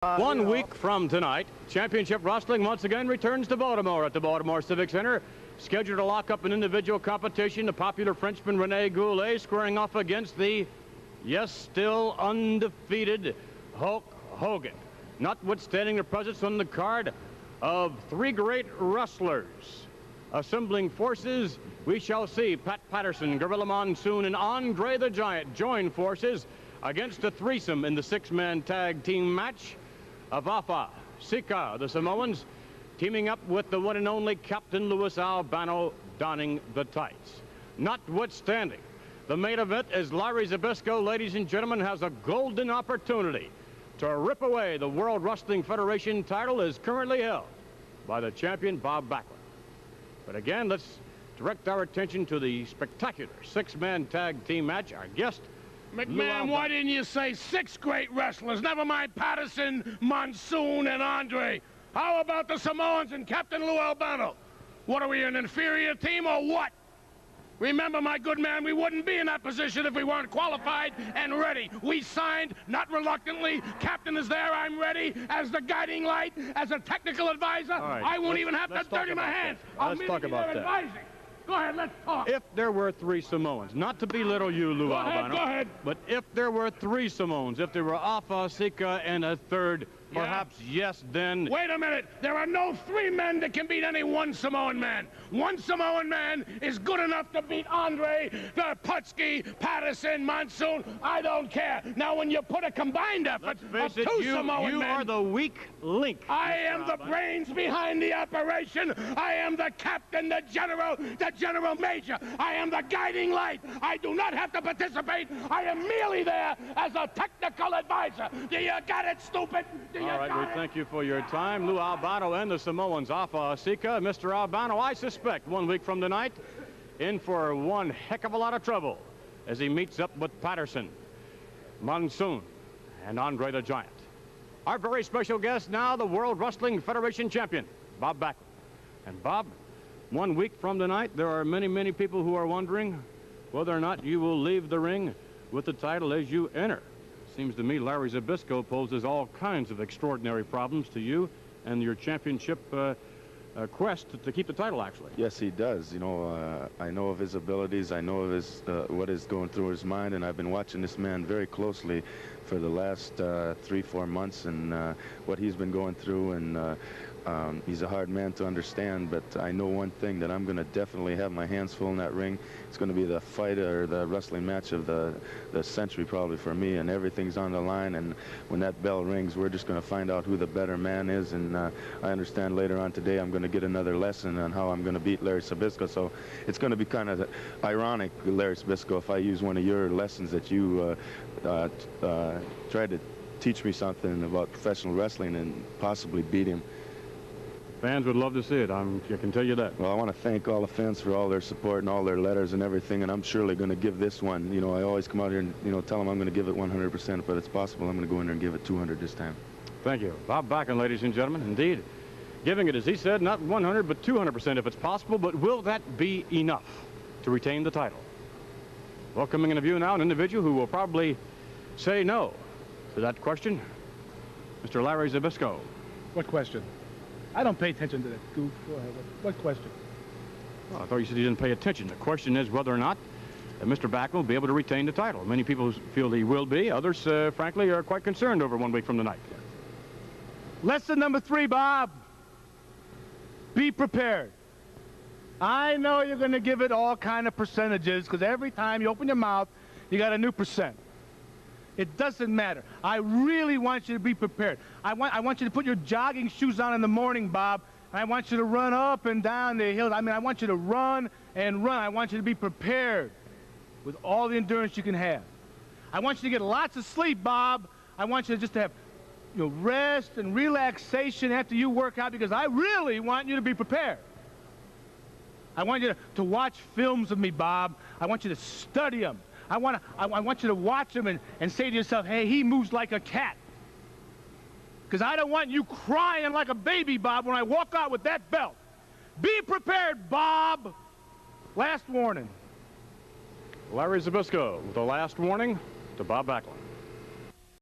1 week from tonight, championship wrestling once again returns to Baltimore at the Baltimore Civic Center. Scheduled to lock up an individual competition, the popular Frenchman Rene Goulet squaring off against the, yes, still undefeated Hulk Hogan. Notwithstanding the presence on the card of three great wrestlers. Assembling forces, we shall see Pat Patterson, Gorilla Monsoon, and Andre the Giant join forces against a threesome in the six-man tag team match of Afa, Sika, the Samoans, teaming up with the one and only Captain Louis Albano donning the tights. Notwithstanding, the main event is Larry Zbyszko, ladies and gentlemen, has a golden opportunity to rip away the World Wrestling Federation title as currently held by the champion Bob Backlund. But again, let's direct our attention to the spectacular six-man tag team match. Our guest, McMahon, why didn't you say six great wrestlers? Never mind Patterson, Monsoon, and Andre. How about the Samoans and Captain Lou Albano? What, are we an inferior team or what? Remember, my good man, we wouldn't be in that position if we weren't qualified and ready. We signed, not reluctantly. Captain is there, I'm ready. As the guiding light, as a technical advisor, right, I won't even have to dirty my hands. I'll let's talk about that. Advising. Go ahead, let's talk. If there were three Samoans, not to belittle you, Lou Albano, go ahead. but if there were three Samoans, if there were Afa, Sika, and a third, perhaps, yes, then... Wait a minute. There are no three men that can beat any one Samoan man. One Samoan man is good enough to beat Andre, Putski, Patterson, Monsoon. I don't care. Now, when you put a combined effort of two Samoan men... You are the weak link. I am the brains behind the operation. I am the captain, the general major. I am the guiding light. I do not have to participate. I am merely there as a technical advisor. Do you got it, stupid? All right, we thank you for your time. Lou Albano and the Samoans, Afa, Sika. Mr. Albano, I suspect 1 week from tonight, in for one heck of a lot of trouble as he meets up with Patterson, Monsoon, and Andre the Giant. Our very special guest now, the World Wrestling Federation champion, Bob Backlund. And Bob, 1 week from tonight, there are many, many people who are wondering whether or not you will leave the ring with the title as you enter. Seems to me Larry Zbyszko poses all kinds of extraordinary problems to you and your championship quest to keep the title, actually. Yes, he does. You know, I know of his abilities. I know of his what is going through his mind, and I've been watching this man very closely for the last 3-4 months, and what he's been going through, and he's a hard man to understand, but I know one thing, that I'm going to definitely have my hands full in that ring. It's going to be the fight or the wrestling match of the century probably for me, and everything's on the line, and when that bell rings, we're just going to find out who the better man is, and I understand later on today I'm going to get another lesson on how I'm going to beat Larry Zbyszko, so it's going to be kind of ironic, Larry Zbyszko, if I use one of your lessons that you tried to teach me something about professional wrestling and possibly beat him. Fans would love to see it, I can tell you that. Well, I want to thank all the fans for all their support and all their letters and everything, and I'm surely going to give this one. You know, I always come out here and, you know, tell them I'm going to give it 100%, but it's possible I'm going to go in there and give it 200 this time. Thank you. Bob Backlund, ladies and gentlemen. Indeed, giving it, as he said, not 100, but 200% if it's possible, but will that be enough to retain the title? Welcoming into view now an individual who will probably say no to that question, Mr. Larry Zbyszko. What question? I don't pay attention to that goof. Go ahead. What question? Well, I thought you said he didn't pay attention. The question is whether or not Mr. Backlund will be able to retain the title. Many people feel he will be. Others, frankly, are quite concerned over 1 week from tonight. Lesson number 3, Bob. Be prepared. I know you're going to give it all kind of percentages, because every time you open your mouth, you got a new percent. It doesn't matter. I really want you to be prepared. I want you to put your jogging shoes on in the morning, Bob. I want you to run up and down the hills. I mean, I want you to run and run. I want you to be prepared with all the endurance you can have. I want you to get lots of sleep, Bob. I want you to just have, you know, rest and relaxation after you work out, because I really want you to be prepared. I want you to watch films of me, Bob. I want you to study them. I want you to watch him and say to yourself, hey, he moves like a cat. Because I don't want you crying like a baby, Bob, when I walk out with that belt. Be prepared, Bob. Last warning. Larry Zbyszko with the last warning to Bob Backlund.